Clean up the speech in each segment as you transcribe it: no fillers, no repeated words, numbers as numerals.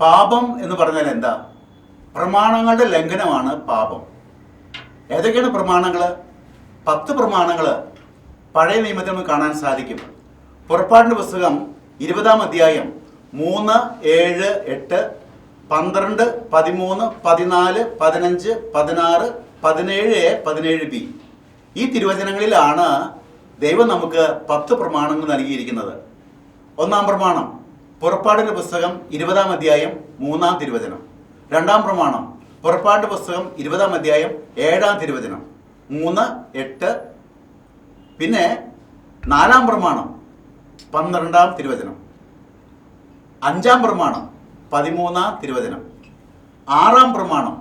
പാപം എന്ന് പറഞ്ഞാൽ എന്താ? പ്രമാണങ്ങളുടെ ലംഘനമാണ് പാപം. ഏതൊക്കെയാണ് പ്രമാണങ്ങൾ? 10 പ്രമാണങ്ങൾ പഴയ നിയമത്തിൽ നമുക്ക് കാണാൻ സാധിക്കും. പുറപ്പാടിൻ്റെ പുസ്തകം 20-ാം അധ്യായം 3, 7, 8, 12, 13, 14, 15, 16, 17A, 17B ഈ തിരുവചനങ്ങളിലാണ് ദൈവം നമുക്ക് 10 പ്രമാണങ്ങൾ നൽകിയിരിക്കുന്നത്. ഒന്നാം പ്രമാണം പുറപ്പാടിൻ്റെ പുസ്തകം 20-ാം അധ്യായം 3-ാം തിരുവചനം. രണ്ടാം പ്രമാണം പുറപ്പാടിൻ്റെ പുസ്തകം 20-ാം അധ്യായം 7-ാം തിരുവചനം, 3, 8. പിന്നെ 4-ാം പ്രമാണം 12-ാം തിരുവചനം. 5-ാം പ്രമാണം 13-ാം തിരുവചനം. 6-ാം പ്രമാണം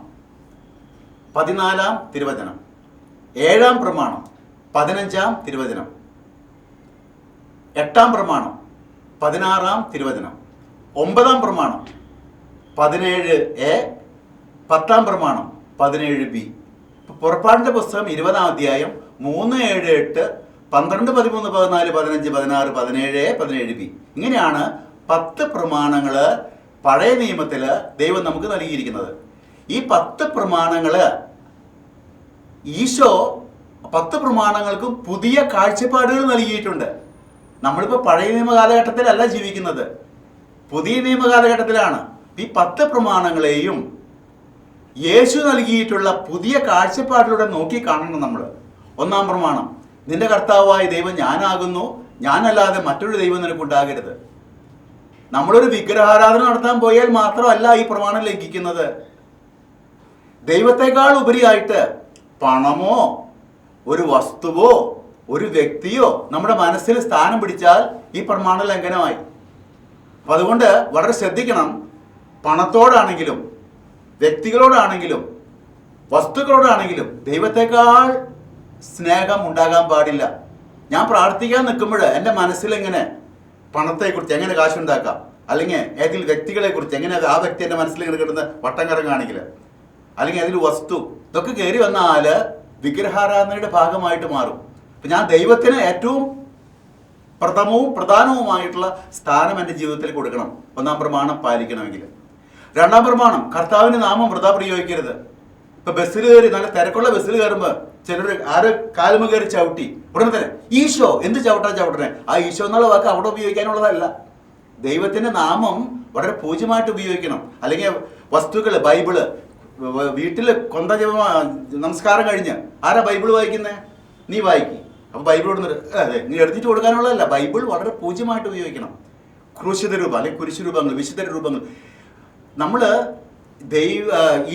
14-ാം തിരുവചനം. 7-ാം പ്രമാണം 15-ാം തിരുവചനം. 8-ാം പ്രമാണം 16-ാം തിരുവചനം. 9-ാം പ്രമാണം 17A, 10-ാം പ്രമാണം 17B. പുറപ്പാടിൻ്റെ പുസ്തകം 20-ാം അധ്യായം 3, 7, 8, 12, 13, 14, 15, 16, 17A, 17B ഇങ്ങനെയാണ് 10 പ്രമാണങ്ങൾ പഴയ നിയമത്തിൽ ദൈവം നമുക്ക് നൽകിയിരിക്കുന്നത്. ഈ 10 പ്രമാണങ്ങൾ ഈശോ 10 പ്രമാണങ്ങൾക്കും പുതിയ കാഴ്ചപ്പാടുകൾ നൽകിയിട്ടുണ്ട്. നമ്മളിപ്പോൾ പഴയ നിയമ കാലഘട്ടത്തിലല്ല ജീവിക്കുന്നത്, പുതിയ നിയമ കാലഘട്ടത്തിലാണ്. ഈ 10 പ്രമാണങ്ങളെയും യേശു നൽകിയിട്ടുള്ള പുതിയ കാഴ്ചപ്പാടിലൂടെ നോക്കി കാണണം നമ്മൾ. ഒന്നാം പ്രമാണം, നിന്റെ കർത്താവായ ദൈവം ഞാനാകുന്നു, ഞാനല്ലാതെ മറ്റൊരു ദൈവം നിനക്കുണ്ടാകരുത്. നമ്മളൊരു വിഗ്രഹാരാധന നടത്താൻ പോയാൽ മാത്രമല്ല ഈ പ്രമാണം ലംഘിക്കുന്നത്. ദൈവത്തെക്കാൾ ഉപരിയായിട്ട് പണമോ ഒരു വസ്തുവോ ഒരു വ്യക്തിയോ നമ്മുടെ മനസ്സിൽ സ്ഥാനം പിടിച്ചാൽ ഈ പ്രമാണ ലംഘനമായി. അപ്പം അതുകൊണ്ട് വളരെ ശ്രദ്ധിക്കണം. പണത്തോടാണെങ്കിലും വ്യക്തികളോടാണെങ്കിലും വസ്തുക്കളോടാണെങ്കിലും ദൈവത്തെക്കാൾ സ്നേഹം ഉണ്ടാകാൻ പാടില്ല. ഞാൻ പ്രാർത്ഥിക്കാൻ നിൽക്കുമ്പോൾ എൻ്റെ മനസ്സിലെങ്ങനെ പണത്തെക്കുറിച്ച് എങ്ങനെ കാശുണ്ടാക്കാം, അല്ലെങ്കിൽ ഏതെങ്കിലും വ്യക്തികളെക്കുറിച്ച് എങ്ങനെ ആ വ്യക്തി എൻ്റെ മനസ്സിൽ ഇങ്ങനെ കിടന്ന് വട്ടം കറങ്ങുകയാണെങ്കിൽ, അല്ലെങ്കിൽ അതിൽ വസ്തു ഇതൊക്കെ കയറി വന്നാൽ വിഗ്രഹാരാധനയുടെ ഭാഗമായിട്ട് മാറും. അപ്പം ഞാൻ ദൈവത്തിന് ഏറ്റവും പ്രധാനവുമായിട്ടുള്ള സ്ഥാനം എൻ്റെ ജീവിതത്തിൽ കൊടുക്കണം. ഒന്നാം പ്രമാണം പാലിക്കണമെങ്കിൽ. രണ്ടാം പ്രമാണം, കർത്താവിൻ്റെ നാമം വൃഥാ പ്രയോഗിക്കരുത്. ഇപ്പം ബസ്സിൽ കയറി, നല്ല തിരക്കുള്ള ബസ്സിൽ കയറുമ്പോൾ ചിലർ ആരോ കാലുമ കയറി ചവിട്ടി ഉടനെ തന്നെ ഈശോ, എന്ത് ചവിട്ടണേ? ആ ഈശോ എന്നുള്ള വാക്ക് അവിടെ ഉപയോഗിക്കാനുള്ളതല്ല. ദൈവത്തിൻ്റെ നാമം വളരെ പൂജ്യമായിട്ട് ഉപയോഗിക്കണം. അല്ലെങ്കിൽ വസ്തുക്കൾ, ബൈബിള്, വീട്ടിൽ കൊന്ത നമസ്കാരം കഴിഞ്ഞ് ആരാ ബൈബിൾ വായിക്കുന്നത്? നീ വായിക്കും. അപ്പോൾ ബൈബിൾ കൊടുത്തിട്ട് അതെ നീ എടുത്തിട്ട് കൊടുക്കാനുള്ളതല്ല. ബൈബിൾ വളരെ പൂജ്യമായിട്ട് ഉപയോഗിക്കണം. ക്രൂശിത രൂപം അല്ലെങ്കിൽ കുരിശു രൂപങ്ങൾ, വിശുദ്ധ രൂപങ്ങൾ. നമ്മൾ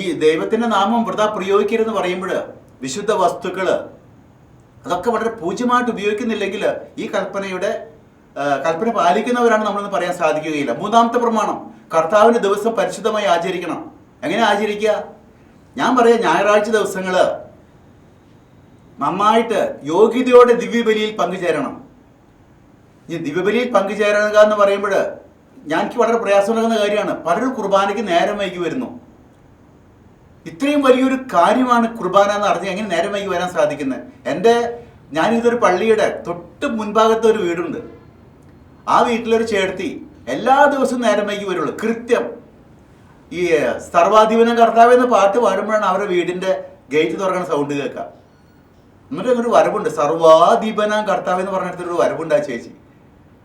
ഈ ദൈവത്തിൻ്റെ നാമം വൃഥാ പ്രയോഗിക്കരുതെന്ന് പറയുമ്പോൾ വിശുദ്ധ വസ്തുക്കൾ അതൊക്കെ വളരെ പൂജ്യമായിട്ട് ഉപയോഗിക്കുന്നില്ലെങ്കിൽ ഈ കൽപ്പന പാലിക്കുന്നവരാണ് നമ്മളെന്ന് പറയാൻ സാധിക്കുകയില്ല. മൂന്നാമത്തെ പ്രമാണം, കർത്താവിൻ്റെ ദിവസം പരിശുദ്ധമായി ആചരിക്കണം. എങ്ങനെ ആചരിക്കുക? ഞാൻ പറയാം, ഞായറാഴ്ച ദിവസങ്ങൾ നന്നായിട്ട് യോഗ്യതയോടെ ദിവ്യബലിയിൽ പങ്കുചേരണം. ഈ ദിവ്യബലിയിൽ പങ്കുചേരുക എന്ന് പറയുമ്പോൾ എനിക്ക് വളരെ പ്രയാസമുണ്ടാകുന്ന കാര്യമാണ്. പലരും കുർബാനയ്ക്ക് നേരം വൈകി വരുന്നു. ഇത്രയും വലിയൊരു കാര്യമാണ് കുർബാന എന്ന് അറിഞ്ഞ് എങ്ങനെ നേരം വൈകി വരാൻ സാധിക്കുന്നത്? ഞാനിതൊരു പള്ളിയുടെ തൊട്ട് മുൻഭാഗത്ത് ഒരു വീടുണ്ട്. ആ വീട്ടിലൊരു ചേർത്തി എല്ലാ ദിവസവും നേരം വൈകി വരുള്ളൂ. കൃത്യം ഈ സർവാധിപന കർത്താവ് എന്ന പാട്ട് പാടുമ്പോഴാണ് അവരുടെ വീടിൻ്റെ ഗേറ്റ് തുറക്കുന്ന സൗണ്ട് കേൾക്കുക. എന്നിട്ട് ഒരു വരവുണ്ട്, സർവാധിപന കർത്താവ് എന്ന് പറഞ്ഞിടത്തൊരു വരവുണ്ട്. ആ ചേച്ചി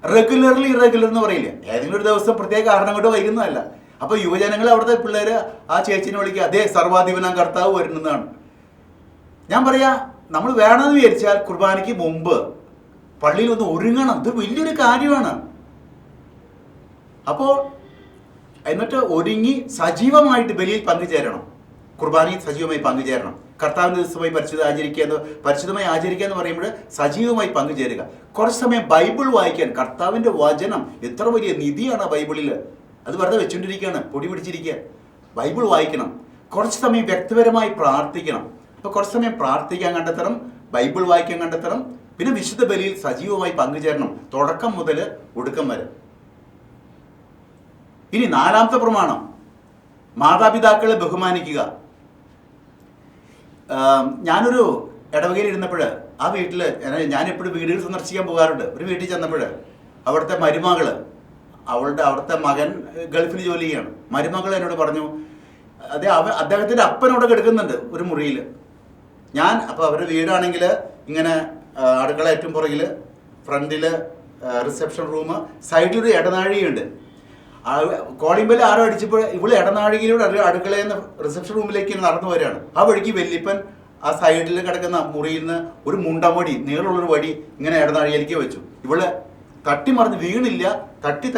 റെഗുലർലി ഇറഗുലർ എന്ന് പറയില്ല, ഏതെങ്കിലും ഒരു ദിവസം പ്രത്യേക കാരണം കൊണ്ട് വൈകുന്നതല്ല. അപ്പോൾ യുവജനങ്ങൾ, അവിടുത്തെ പിള്ളേർ ആ ചേച്ചിനെ വിളിക്കുക, അതേ സർവാധിപന കർത്താവ് വരുന്നതാണ്. ഞാൻ പറയാ, നമ്മൾ വേണമെന്ന് വിചാരിച്ചാൽ കുർബാനയ്ക്ക് മുമ്പ് പള്ളിയിൽ ഒന്ന് ഒരുങ്ങണം. ഇത് വലിയൊരു കാര്യമാണ്. അപ്പോൾ എന്നിട്ട് ഒരുങ്ങി സജീവമായിട്ട് ബലിയിൽ പങ്കുചേരണം. കുർബാനയിൽ സജീവമായി പങ്കുചേരണം. കർത്താവിൻ്റെ ദിവസമായി പരിശുദ്ധമായി ആചരിക്കുക എന്ന് പറയുമ്പോൾ സജീവമായി പങ്കുചേരുക. കുറച്ച് സമയം ബൈബിൾ വായിക്കാൻ. കർത്താവിൻ്റെ വചനം എത്ര വലിയ നിധിയാണ് ബൈബിളിൽ. അത് വെറുതെ വെച്ചുകൊണ്ടിരിക്കുകയാണ്, പൊടി പിടിച്ചിരിക്കുക. ബൈബിൾ വായിക്കണം. കുറച്ച് സമയം വ്യക്തിപരമായി പ്രാർത്ഥിക്കണം. അപ്പോൾ കുറച്ച് സമയം പ്രാർത്ഥിക്കാൻ കണ്ടെത്തണം, ബൈബിൾ വായിക്കാൻ കണ്ടെത്തണം. പിന്നെ വിശുദ്ധ ബലിയിൽ സജീവമായി പങ്കുചേരണം, തുടക്കം മുതൽ ഒടുക്കം വരെ. ഇനി നാലാമത്തെ പ്രമാണം, മാതാപിതാക്കളെ ബഹുമാനിക്കുക. ഞാനൊരു ഇടവകയിൽ ഇരുന്നപ്പോൾ ആ വീട്ടിൽ ഞാനെപ്പോഴും വീടുകൾ സന്ദർശിക്കാൻ പോകാറുണ്ട്. ഒരു വീട്ടിൽ ചെന്നപ്പോൾ അവിടുത്തെ മരുമകൾ അവിടുത്തെ മകൻ ഗൾഫിൽ ജോലി ചെയ്യാണ്. മരുമകൾ എന്നോട് പറഞ്ഞു, അദ്ദേഹത്തിൻ്റെ അപ്പനോടെ കിടക്കുന്നുണ്ട് ഒരു മുറിയിൽ. അപ്പോൾ അവരുടെ വീടാണെങ്കിൽ ഇങ്ങനെ അടുക്കള ഏറ്റവും പുറകിൽ, ഫ്രണ്ടിൽ റിസപ്ഷൻ റൂം, സൈഡിലൊരു ഇടനാഴിയുണ്ട്. കോളിംഗ് ബെല്ല് ആരോ അടിച്ചപ്പോൾ ഇവള് ഇടനാഴികയിലൂടെ അടുക്കളയിൽ നിന്ന് റിസപ്ഷൻ റൂമിലേക്ക് നടന്നു വരികയാണ്. ആ വഴിക്ക് വല്യപ്പൻ ആ സൈഡിൽ കിടക്കുന്ന മുറിയിൽ നിന്ന് ഒരു മുണ്ടമടി, നീളമുള്ളൊരു വടി ഇങ്ങനെ ഇടനാഴിയിലേക്ക് വെച്ചു. ഇവള് തട്ടിമറിഞ്ഞ് വീണില്ല, തട്ടി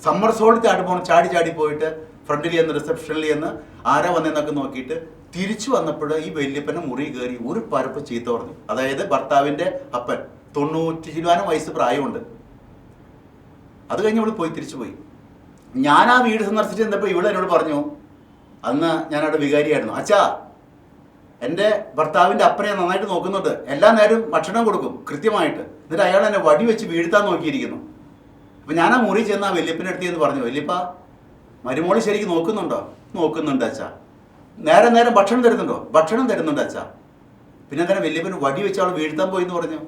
സമ്മർ സോളിൽ ചാടി ചാടി പോയിട്ട് ഫ്രണ്ടിൽ ചെന്ന് റിസപ്ഷനിൽ ചെന്ന് ആരാ വന്നതെന്നൊക്കെ നോക്കിയിട്ട് തിരിച്ചു വന്നപ്പോൾ ഈ വല്യപ്പൻ്റെ മുറി കയറി ഒരു പരപ്പ് ചീത്ത പറഞ്ഞു. അതായത് ഭർത്താവിൻ്റെ അപ്പൻ, 90 വയസ്സ് പ്രായമുണ്ട്. അത് കഴിഞ്ഞ് ഇവള് തിരിച്ചു പോയി. ഞാൻ ആ വീട് സന്ദർശിച്ച് ചെന്നപ്പോൾ ഇവള് എന്നോട് പറഞ്ഞു, അന്ന് ഞാനവിടെ വികാരിയായിരുന്നു, അച്ഛാ എൻ്റെ ഭർത്താവിൻ്റെ അപ്പനെ നന്നായിട്ട് നോക്കുന്നുണ്ട്, എല്ലാ നേരവും ഭക്ഷണം കൊടുക്കും കൃത്യമായിട്ട്, എന്നിട്ട് അയാൾ എന്നെ വടി വെച്ച് വീഴ്ത്താൻ നോക്കിയിരിക്കുന്നു. അപ്പം ഞാൻ ആ മുറി ചെന്ന് ആ വല്യപ്പൻ്റെ അടുത്ത് എന്ന് പറഞ്ഞു, വല്യപ്പ മരുമോളി ശരിക്കും നോക്കുന്നുണ്ടോ? നോക്കുന്നുണ്ട് അച്ഛാ. നേരം ഭക്ഷണം തരുന്നുണ്ടോ? ഭക്ഷണം തരുന്നുണ്ട് അച്ഛാ. പിന്നെ എന്തായാലും വല്യപ്പന് വടി വെച്ച് അവൾ വീഴ്ത്താൻ പോയി എന്ന് പറഞ്ഞു.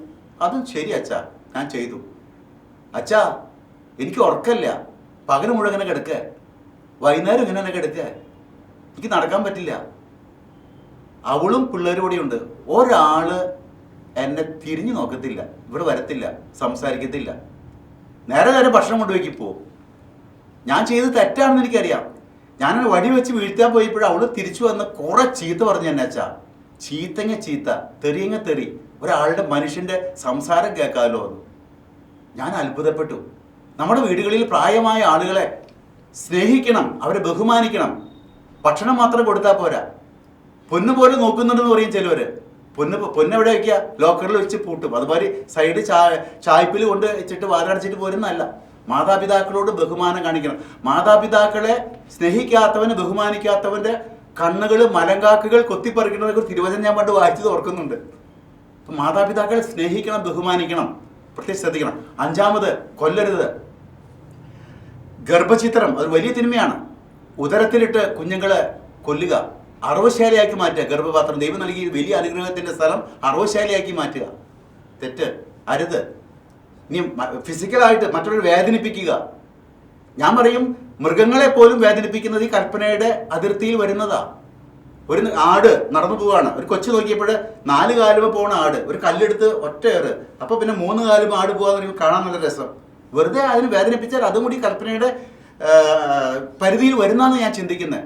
അതും ശരി അച്ഛാ, ഞാൻ ചെയ്തു. അച്ഛാ എനിക്ക് ഉറക്കല്ല, പകൽ മുഴുവൻ ഇങ്ങനെ കിടക്കുക, വൈകുന്നേരം ഇങ്ങനെ തന്നെ കിടക്കുക, എനിക്ക് നടക്കാൻ പറ്റില്ല. അവളും പിള്ളേരും കൂടി ഉണ്ട്. ഒരാള് എന്നെ തിരിഞ്ഞു നോക്കത്തില്ല, ഇവിടെ വരത്തില്ല, സംസാരിക്കത്തില്ല. നേരെ ഭക്ഷണം കൊണ്ടുപോയി പോകും. ഞാൻ ചെയ്ത് തെറ്റാണെന്ന് എനിക്കറിയാം. ഞാനൊരു വടി വെച്ച് വീഴ്ത്താൻ പോയപ്പോഴും അവള് തിരിച്ചു വന്ന് കുറെ ചീത്ത പറഞ്ഞു എന്നെ. അച്ഛാ ചീത്തങ്ങ ചീത്ത, തെറിയങ്ങ തെറി, ഒരാളുടെ മനുഷ്യന്റെ സംസാരം കേൾക്കാമല്ലോ എന്ന് ഞാൻ അത്ഭുതപ്പെട്ടു. നമ്മുടെ വീടുകളിൽ പ്രായമായ ആളുകളെ സ്നേഹിക്കണം, അവരെ ബഹുമാനിക്കണം. ഭക്ഷണം മാത്രം കൊടുത്താൽ പോരാ, പൊന്നുപോലെ നോക്കുന്നുണ്ടെന്ന് പറയും ചിലവര്. പൊന്നെവിടെ വയ്ക്കുക? ലോക്കറിൽ വെച്ച് പൂട്ടും. അതുപോലെ സൈഡ് ചായ്പിൽ കൊണ്ട് വെച്ചിട്ട് വാലടച്ചിട്ട് പോരുന്നതല്ല. മാതാപിതാക്കളോട് ബഹുമാനം കാണിക്കണം. മാതാപിതാക്കളെ സ്നേഹിക്കാത്തവന്, ബഹുമാനിക്കാത്തവന്റെ കണ്ണുകൾ മലങ്കാക്കുകൾ കൊത്തിപ്പറിക്കുന്നതൊക്കെ ഒരു തിരുവചനം ഞാൻ പണ്ട് വായിച്ചത് ഓർക്കുന്നുണ്ട്. അപ്പം മാതാപിതാക്കളെ സ്നേഹിക്കണം, ബഹുമാനിക്കണം, പ്രത്യേകം ശ്രദ്ധിക്കണം. 5ാമത്, കൊല്ലരുത്. ഗർഭചിത്രം അത് വലിയ തിന്മയാണ്. ഉദരത്തിലിട്ട് കുഞ്ഞുങ്ങളെ കൊല്ലുക, അറവശാലയാക്കി മാറ്റുക. ഗർഭപാത്രം ദൈവം നൽകി വലിയ അനുഗ്രഹത്തിന്റെ സ്ഥലം അറവശാലയാക്കി മാറ്റുക, തെറ്റ്, അരുത്. ഇനി ഫിസിക്കലായിട്ട് മറ്റുള്ളവരെ വേദനിപ്പിക്കുക. ഞാൻ പറയും, മൃഗങ്ങളെ പോലും വേദനിപ്പിക്കുന്നത് ഈ കൽപ്പനയുടെ അതിർത്തിയിൽ വരുന്നതാ. ഒരു ആട് നടന്നു പോവാണ്, ഒരു കൊച്ചു നോക്കിയപ്പോൾ 4 കാലുമ പോണ ആട് ഒരു കല്ലെടുത്ത് ഒറ്റയേറ്, അപ്പൊ പിന്നെ 3 കാലുമ ആട് പോകാന്ന് പറയുമ്പോൾ കാണാൻ നല്ല രസം. വെറുതെ അതിന് വേദനിപ്പിച്ചാൽ അതും കൂടി കൽപ്പനയുടെ പരിധിയിൽ വരുന്നതാണ് ഞാൻ ചിന്തിക്കുന്നത്.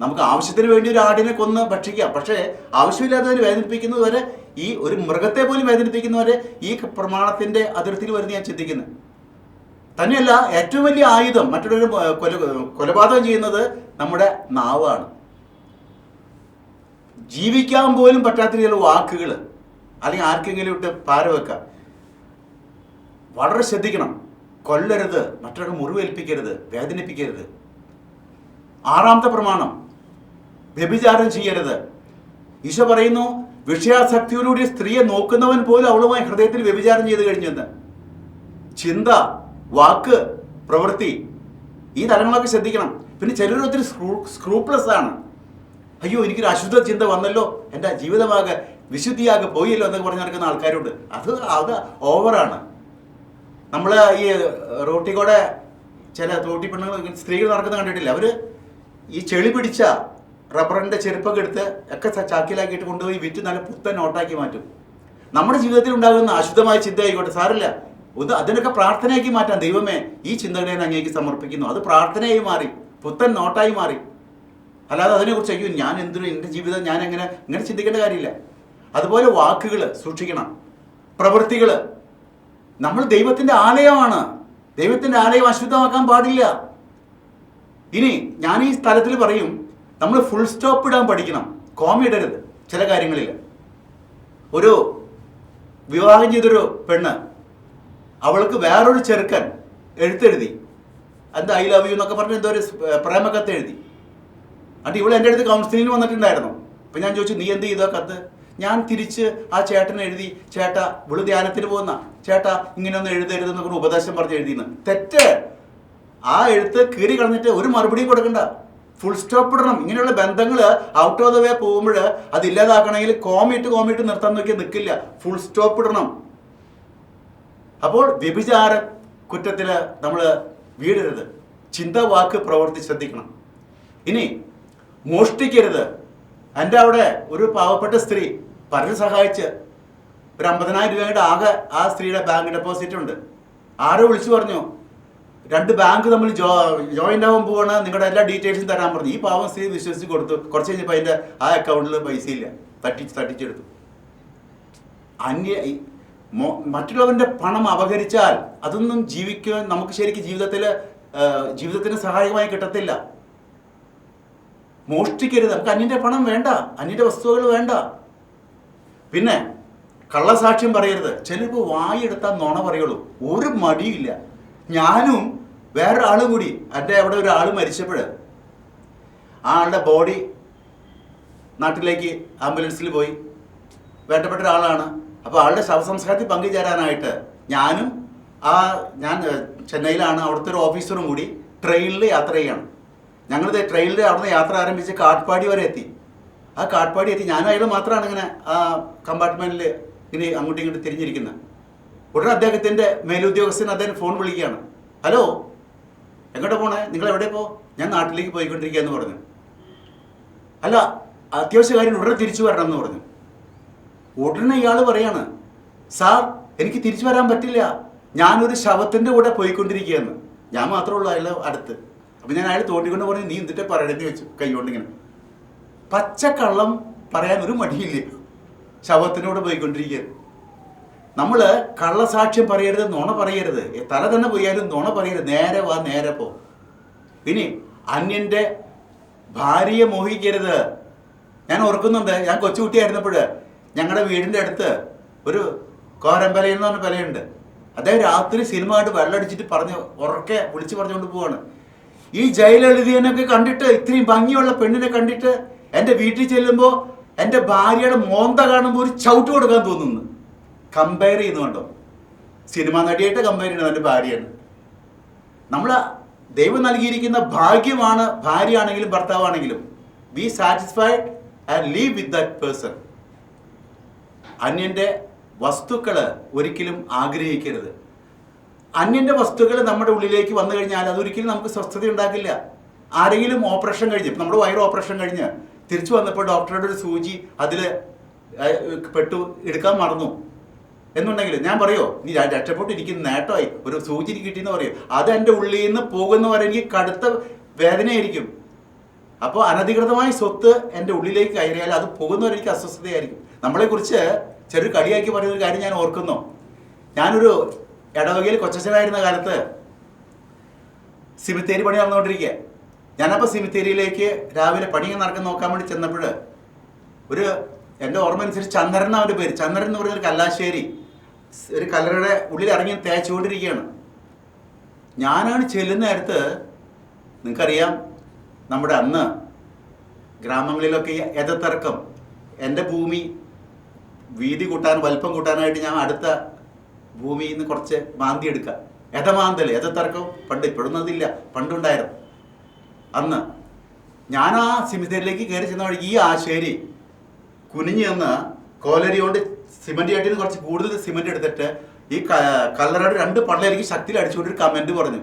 നമുക്ക് ആവശ്യത്തിന് വേണ്ടി ഒരു ആടിനെ കൊന്ന് ഭക്ഷിക്കാം, പക്ഷേ ആവശ്യമില്ലാത്തതിന് വേദനിപ്പിക്കുന്നത് വരെ, ഈ ഒരു മൃഗത്തെ പോലും വേദനിപ്പിക്കുന്നവരെ ഈ പ്രമാണത്തിന്റെ അതിർത്തിയിൽ വരുന്ന ഞാൻ ചിന്തിക്കുന്നത്. തന്നെയല്ല, ഏറ്റവും വലിയ ആയുധം മറ്റൊരു കൊലപാതകം ചെയ്യുന്നത് നമ്മുടെ നാവാണ്. ജീവിക്കാൻ പോലും പറ്റാത്ത ചില വാക്കുകൾ അല്ലെങ്കിൽ ആർക്കെങ്കിലും ഇട്ട് പാരവെക്കാം. വളരെ ശ്രദ്ധിക്കണം. കൊല്ലരുത്, മറ്റൊരാൾ മുറിവേൽപ്പിക്കരുത്, വേദനിപ്പിക്കരുത്. 6ാമത്തെ പ്രമാണം, വ്യഭിചാരം ചെയ്യരുത്. ഈശോ പറയുന്നു, വിഷയാസക്തിയോടുകൂടി സ്ത്രീയെ നോക്കുന്നവൻ പോലും അവളുമായി ഹൃദയത്തിൽ വ്യഭിചാരം ചെയ്ത് കഴിഞ്ഞെന്ന്. ചിന്ത, വാക്ക്, പ്രവൃത്തി, ഈ തലങ്ങളൊക്കെ ശ്രദ്ധിക്കണം. പിന്നെ ചിലർ ഒത്തിരി സ്ക്രൂപ്ലസ് ആണ്. അയ്യോ എനിക്കൊരു അശുദ്ധ ചിന്ത വന്നല്ലോ, എൻ്റെ ജീവിതമാകെ വിശുദ്ധിയാകെ പോയല്ലോ എന്നൊക്കെ പറഞ്ഞ് നടക്കുന്ന ആൾക്കാരുണ്ട്. അത് ഓവറാണ്. നമ്മൾ ഈ റോട്ടിക്കൂടെ ചില തോട്ടി പെണ്ണുങ്ങൾ, സ്ത്രീകൾ നടക്കുന്ന കണ്ടിട്ടില്ല. അവർ ഈ ചെളി പിടിച്ച റബ്ബറിൻ്റെ ചെരുപ്പൊക്കെ എടുത്ത് ഒക്കെ ചാക്കിലാക്കിയിട്ട് കൊണ്ടുപോയി വിറ്റ് നല്ല പുത്തൻ നോട്ടാക്കി മാറ്റും. നമ്മുടെ ജീവിതത്തിൽ ഉണ്ടാകുന്ന അശുദ്ധമായ ചിന്ത ആയിക്കോട്ടെ, സാരമില്ല, അതിനൊക്കെ പ്രാർത്ഥനയാക്കി മാറ്റാം. ദൈവമേ, ഈ ചിന്തകളെ ഞാൻ അങ്ങേക്ക് സമർപ്പിക്കുന്നു. അത് പ്രാർത്ഥനയായി മാറി, പുത്തൻ നോട്ടായി മാറി. അല്ലാതെ അതിനെക്കുറിച്ച് അയ്യോ ഞാൻ എന്തിനും എൻ്റെ ജീവിതം ഞാൻ ഇങ്ങനെ ചിന്തിക്കേണ്ട കാര്യമില്ല. അതുപോലെ വാക്കുകൾ സൂക്ഷിക്കണം, പ്രവൃത്തികൾ. നമ്മൾ ദൈവത്തിൻ്റെ ആലയമാണ്. ദൈവത്തിൻ്റെ ആലയം അശുദ്ധമാക്കാൻ പാടില്ല. ഇനി ഞാൻ ഈ സ്ഥലത്തിൽ പറയും, നമ്മൾ ഫുൾ സ്റ്റോപ്പ് ഇടാൻ പഠിക്കണം, കോമ ഇടരുത് ചില കാര്യങ്ങളിൽ. ഒരു വിവാഹം ചെയ്തൊരു പെണ്ണ്, അവൾക്ക് വേറൊരു ചെറുക്കൻ എഴുത്തെഴുതി, എന്താ ഐ ലവ് യു എന്നൊക്കെ പറഞ്ഞ് എന്തോ ഒരു പ്രേമക്കത്ത് എഴുതി. എന്നിട്ട് ഇവിടെ എൻ്റെ അടുത്ത് കൗൺസിലിങ്ങിന് വന്നിട്ടുണ്ടായിരുന്നു. അപ്പം ഞാൻ ചോദിച്ചു, നീ എന്ത് ചെയ്തോ കത്ത്? ഞാൻ തിരിച്ച് ആ ചേട്ടന് എഴുതി, ചേട്ടാ ഇവള് ധ്യാനത്തിന് പോകുന്ന, ചേട്ടാ ഇങ്ങനെയൊന്നും എഴുതരുതെന്നൊക്കെ ഉപദേശം പറഞ്ഞ് എഴുതിയെന്ന്. തെറ്റ്. ആ എഴുത്ത് കീറി കളഞ്ഞിട്ട് ഒരു മറുപടിയും കൊടുക്കണ്ട, ഫുൾ സ്റ്റോപ്പ് ഇടണം. ഇങ്ങനെയുള്ള ബന്ധങ്ങൾ ഔട്ട് ഓഫ് ദ വേ പോകുമ്പോൾ അത് ഇല്ലാതാക്കണമെങ്കിൽ കോമിട്ട് നിർത്താൻ നോക്കിയാൽ നിൽക്കില്ല, ഫുൾ സ്റ്റോപ്പ് ഇടണം. അപ്പോൾ വ്യഭിചാര കുറ്റത്തിൽ നമ്മൾ വീഴരുത്. ചിന്ത, വാക്ക്, പ്രവൃത്തി ശ്രദ്ധിക്കണം. ഇനി മോഷ്ടിക്കരുത്. എൻ്റെ അവിടെ ഒരു പാവപ്പെട്ട സ്ത്രീ പലരും സഹായിച്ച് ഒരു 50,000 രൂപയുടെ ആകെ ആ സ്ത്രീയുടെ ബാങ്ക് ഡെപ്പോസിറ്റ് ഉണ്ട്. ആരോ വിളിച്ചു പറഞ്ഞു 2 ബാങ്ക് തമ്മിൽ ജോയിൻ്റ് ആവാൻ പോവാണ്, നിങ്ങളുടെ എല്ലാ ഡീറ്റെയിൽസും തരാൻ പറഞ്ഞു. ഈ പാവം സ്ത്രീ വിശ്വസിച്ച് കൊടുത്തു. കുറച്ച് കഴിഞ്ഞപ്പോൾ അതിൻ്റെ ആ അക്കൗണ്ടിൽ പൈസയില്ല, തട്ടിച്ചെടുത്തു. മറ്റുള്ളവൻ്റെ പണം അപഹരിച്ചാൽ അതൊന്നും ജീവിക്കാൻ നമുക്ക് ശരിക്കും ജീവിതത്തിന് സഹായകമായി കിട്ടത്തില്ല. മോഷ്ടിക്കരുത്. നമുക്ക് അന്യൻ്റെ പണം വേണ്ട, അന്യൻ്റെ വസ്തുക്കൾ വേണ്ട. പിന്നെ കള്ളസാക്ഷ്യം പറയരുത്. ചിലപ്പോൾ വായെടുത്താൽ നുണ പറയുള്ളൂ, ഒരു മടിയില്ല. ഞാനും വേറൊരാളും കൂടി, എൻ്റെ അവിടെ ഒരാൾ മരിച്ചപ്പോൾ ആ ആളുടെ ബോഡി നാട്ടിലേക്ക് ആംബുലൻസിൽ പോയി. വേണ്ടപ്പെട്ട ഒരാളാണ്. അപ്പോൾ ആളുടെ ശവസംസ്കാരത്തിൽ പങ്കുചേരാനായിട്ട് ഞാൻ ചെന്നൈയിലാണ്, അവിടുത്തെ ഒരു ഓഫീസറും കൂടി ട്രെയിനിൽ യാത്ര ചെയ്യണം. ഞങ്ങൾ ട്രെയിനിൽ അവിടുന്ന് യാത്ര ആരംഭിച്ച് കാട്ട്പാടി വരെ എത്തി. ആ കാട്ട്പാടി എത്തി ഞാനും അയാൾ മാത്രമാണ് ഇങ്ങനെ ആ കമ്പാർട്ട്മെൻറ്റിൽ ഇങ്ങനെ അങ്ങോട്ടും ഇങ്ങോട്ടും തിരിഞ്ഞിരിക്കുന്നത്. ഉടനെ അദ്ദേഹത്തിൻ്റെ മേലുദ്യോഗസ്ഥൻ അദ്ദേഹം ഫോൺ വിളിക്കുകയാണ്. ഹലോ, എങ്ങോട്ടാ പോണേ? നിങ്ങൾ എവിടെ ഞാൻ നാട്ടിലേക്ക് പോയിക്കൊണ്ടിരിക്കുക എന്ന് പറഞ്ഞു. അല്ല, അത്യാവശ്യ കാര്യം ഉടനെ തിരിച്ചു വരണം എന്ന് പറഞ്ഞു. ഉടനെ ഇയാൾ പറയാണ്, സാർ എനിക്ക് തിരിച്ചു വരാൻ പറ്റില്ല, ഞാനൊരു ശവത്തിൻ്റെ കൂടെ പോയിക്കൊണ്ടിരിക്കുകയെന്ന്. ഞാൻ മാത്രമേ ഉള്ളൂ അയാൾ അടുത്ത്. അപ്പം ഞാൻ അയാൾ തോണ്ടിക്കൊണ്ട് പറഞ്ഞു, നീ എന്തിട്ട് പറയണമെന്ന് വെച്ചു കൈകൊണ്ടിങ്ങനെ. പച്ചക്കള്ളം പറയാൻ ഒരു മടിയില്ല. ശവത്തിൻ്റെ കൂടെ പോയിക്കൊണ്ടിരിക്കുക. നമ്മൾ കള്ളസാക്ഷ്യം പറയരുത്, നുണ പറയരുത്. തല തന്നെ പോയാലും നുണ പറയരുത്. നേരെ വാ, നേരെ പോ. ഇനി അന്യൻ്റെ ഭാര്യയെ മോഹിക്കരുത്. ഞാൻ ഓർക്കുന്നുണ്ട്, ഞാൻ കൊച്ചുകുട്ടിയായിരുന്നപ്പോൾ ഞങ്ങളുടെ വീടിൻ്റെ അടുത്ത് ഒരു കോരമ്പലയിൽ എന്ന് പറഞ്ഞ പലയുണ്ട്. അദ്ദേഹം രാത്രി സിനിമ ആയിട്ട് വെള്ളമടിച്ചിട്ട് ഉറക്കെ വിളിച്ച് പറഞ്ഞുകൊണ്ട് പോവാണ്, ഈ ജയലളിതയൊക്കെ കണ്ടിട്ട്, ഇത്രയും ഭംഗിയുള്ള പെണ്ണിനെ കണ്ടിട്ട് എൻ്റെ വീട്ടിൽ ചെല്ലുമ്പോൾ എൻ്റെ ഭാര്യയുടെ മോന്ത കാണുമ്പോൾ ഒരു ചവിട്ട് കൊടുക്കാൻ തോന്നുന്നു. കമ്പയർ ചെയ്യുന്നുണ്ടോ? സിനിമ നടിയായിട്ട് കമ്പയർ ചെയ്യുന്നത് എൻ്റെ ഭാര്യയാണ്. നമ്മൾ ദൈവം നൽകിയിരിക്കുന്ന ഭാഗ്യമാണ് ഭാര്യയാണെങ്കിലും ഭർത്താവാണെങ്കിലും. Be satisfied and leave with that person. അന്യൻ്റെ വസ്തുക്കൾ ഒരിക്കലും ആഗ്രഹിക്കരുത്. അന്യൻ്റെ വസ്തുക്കൾ നമ്മുടെ ഉള്ളിലേക്ക് വന്നു കഴിഞ്ഞാൽ അതൊരിക്കലും നമുക്ക് സ്വസ്ഥത ഉണ്ടാക്കില്ല. ആരെങ്കിലും ഓപ്പറേഷൻ കഴിഞ്ഞ്, നമ്മുടെ വയറ് ഓപ്പറേഷൻ കഴിഞ്ഞ് തിരിച്ചു വന്നപ്പോൾ ഡോക്ടറുടെ ഒരു സൂചി അതിൽ എടുക്കാൻ മറന്നു എന്നുണ്ടെങ്കിൽ ഞാൻ പറയോ, നീ രക്ഷപ്പെട്ടിരിക്കുന്ന നേട്ടമായി, ഒരു സൂചി കിട്ടിയെന്ന് പറയും. അത് എൻ്റെ ഉള്ളിൽ നിന്ന് പോകുന്നവരെ എനിക്ക് കടുത്ത വേദനയായിരിക്കും. അപ്പോൾ അനധികൃതമായ സ്വത്ത് എൻ്റെ ഉള്ളിലേക്ക് കയറിയാൽ അത് പോകുന്നവരെ എനിക്ക് അസ്വസ്ഥതയായിരിക്കും. നമ്മളെക്കുറിച്ച് ചെറിയ കളിയാക്കി പറയുന്നൊരു കാര്യം ഞാൻ ഓർക്കുന്നു. ഞാനൊരു ഇടവകയിൽ കൊച്ചച്ഛനായിരുന്ന കാലത്ത് സിമിത്തേരി പണി നടന്നുകൊണ്ടിരിക്കുക. ഞാനപ്പോൾ സിമിത്തേരിയിലേക്ക് രാവിലെ പണി നടക്കുന്ന നോക്കാൻ വേണ്ടി ചെന്നപ്പോൾ എൻ്റെ ഓർമ്മ അനുസരിച്ച് ചന്ദ്രൻ അവൻ്റെ പേര്, ചന്ദ്രൻ എന്ന് പറയുന്നൊരു കല്ലാശ്ശേരി ഒരു കല്ലറയുടെ ഉള്ളിൽ ഇറങ്ങി തേച്ചുകൊണ്ടിരിക്കുകയാണ്. ഞാനാണ് ചെല്ലുന്ന നേരത്ത്, നിങ്ങൾക്കറിയാം നമ്മുടെ അന്ന് ഗ്രാമങ്ങളിലൊക്കെ എതത്തർക്കം, എൻ്റെ ഭൂമി വീതി കൂട്ടാൻ വലിപ്പം കൂട്ടാനായിട്ട് ഞാൻ അടുത്ത ഭൂമിയിൽ നിന്ന് കുറച്ച് മാന്തി എടുക്കുക. എതമാന്തൽ, എതത്തർക്കം പണ്ട്, ഇപ്പോഴൊന്നും അതില്ല, പണ്ടുണ്ടായിരുന്നു. അന്ന് ഞാൻ ആ സിമിത്തേരിയിലേക്ക് കയറി ചെന്ന വഴി ഈ ആശേരി കുനിഞ്ഞ് നിന്ന് കോലരി കൊണ്ട് സിമൻറ്റ് ചട്ടിന്ന് കുറച്ച് കൂടുതൽ സിമൻറ്റ് എടുത്തിട്ട് ഈ കല്ലറയുടെ 2 പള്ളയിലേക്ക് ശക്തിയിൽ അടിച്ചുകൊണ്ട് ഒരു കമൻറ്റ് പറഞ്ഞു,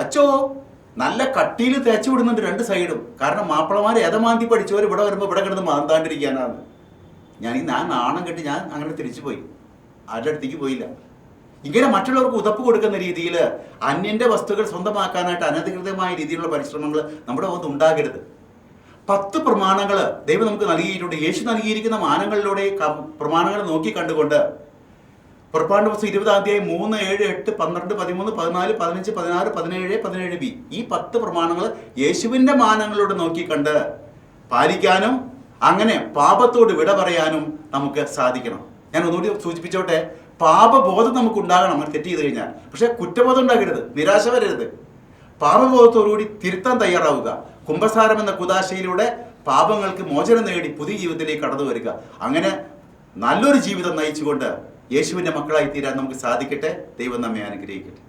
അച്ചോ നല്ല കട്ടിയിൽ തേച്ച് വിടുന്നുണ്ട് 2 സൈഡും. കാരണം മാപ്പിളമാർ എതമാന്തി പഠിച്ചവർ ഇവിടെ വരുമ്പോൾ ഇവിടെ കിടന്ന് മാന്താണ്ടിരിക്കാനാണ്. ഞാൻ നാണം കെട്ടി ഞാൻ അങ്ങനെ തിരിച്ചു പോയി, ആരുടെ അടുത്തേക്ക് പോയില്ല. ഇങ്ങനെ മറ്റുള്ളവർക്ക് ഉതപ്പ് കൊടുക്കുന്ന രീതിയിൽ അന്യൻ്റെ വസ്തുക്കൾ സ്വന്തമാക്കാനായിട്ട് അനധികൃതമായ രീതിയിലുള്ള പരിശ്രമങ്ങൾ നമ്മുടെ ഭാഗത്ത് ഉണ്ടാകരുത്. 10 പ്രമാണങ്ങൾ ദൈവം നമുക്ക് നൽകിയിട്ടുണ്ട്. യേശു നൽകിയിരിക്കുന്ന മാനങ്ങളിലൂടെ പ്രമാണങ്ങൾ നോക്കി കണ്ടുകൊണ്ട് പുറപ്പാടിന്റെ പുസ്തകം 20-ാം അധ്യായം 3, 7, 8, 12, 13, 14, 15, 16, 17, 17b ഈ 10 പ്രമാണങ്ങൾ യേശുവിൻ്റെ മാനങ്ങളിലൂടെ നോക്കിക്കണ്ട് പാലിക്കാനും അങ്ങനെ പാപത്തോട് വിട പറയാനും നമുക്ക് സാധിക്കണം. ഞാൻ ഒന്നുകൂടി സൂചിപ്പിച്ചോട്ടെ, പാപബോധം നമുക്ക് ഉണ്ടാകണം അങ്ങനെ തെറ്റ് ചെയ്ത് കഴിഞ്ഞാൽ. പക്ഷെ കുറ്റബോധം ഉണ്ടാകരുത്, നിരാശ വരരുത്. പാപബോധത്തോടുകൂടി തിരുത്താൻ തയ്യാറാവുക. കുംഭസാരം എന്ന കുദാശയിലൂടെ പാപങ്ങൾക്ക് മോചനം നേടി പുതിയ ജീവിതത്തിലേക്ക് കടന്നു വരിക. അങ്ങനെ നല്ലൊരു ജീവിതം നയിച്ചുകൊണ്ട് യേശുവിൻ്റെ മക്കളായി തീരാൻ നമുക്ക് സാധിക്കട്ടെ. ദൈവം നമ്മെ അനുഗ്രഹിക്കട്ടെ.